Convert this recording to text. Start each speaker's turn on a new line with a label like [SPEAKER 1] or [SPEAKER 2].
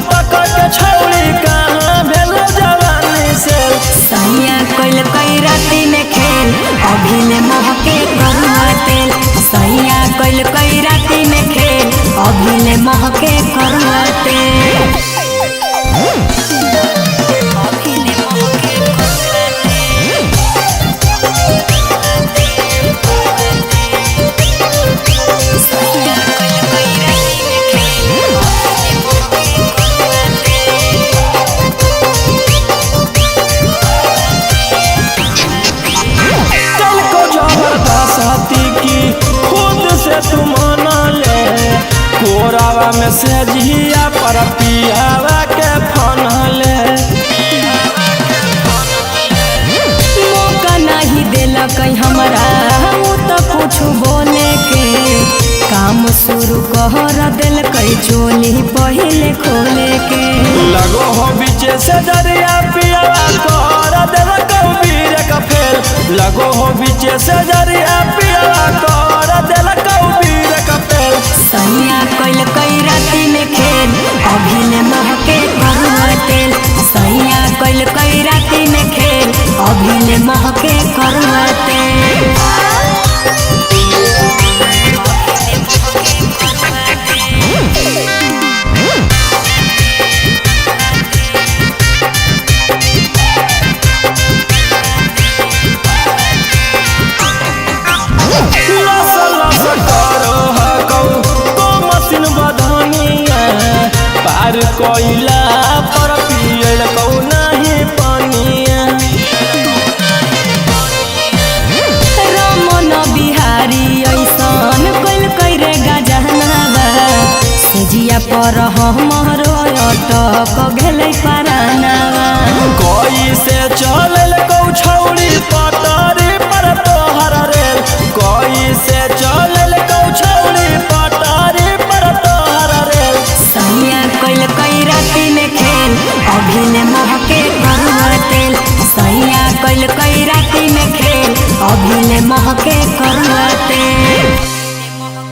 [SPEAKER 1] पटक के छौड़ी कहाँ भेल जवानी से।
[SPEAKER 2] सैया कइल कई राती में खेल अभी ले महके करुआ तेल। सैया कइल कई राती में खेल अभी ले महके करुआ तेल।
[SPEAKER 1] तू मना ले कोरावा में से जिया पर पियावा के फनले।
[SPEAKER 2] मौका नहीं देला कहीं हमरा तो कुछ बोले के। काम शुरू कर दिल कई चोली पहले खोले के।
[SPEAKER 1] लगो हो बीचे से दरिया पियावा कर दिल कबीर का फेल। लगो हो बीचे से दरिया पियावा कर दिल कबीर का फेल।
[SPEAKER 2] सैया कइल कई राती में खेल अभी ले महके करुआ तेल। सैया कइल कई राती में खेल अभी ले महके करुआ तेल।
[SPEAKER 1] पार कोइला पर पियल कौ नहीं पानिया।
[SPEAKER 2] रमन बिहारी ऐसन कइल कई रे गजहनावा। सेजिया पर हमरो अटक गेलै परानावा।
[SPEAKER 1] कोई से चलल कौ छौड़ी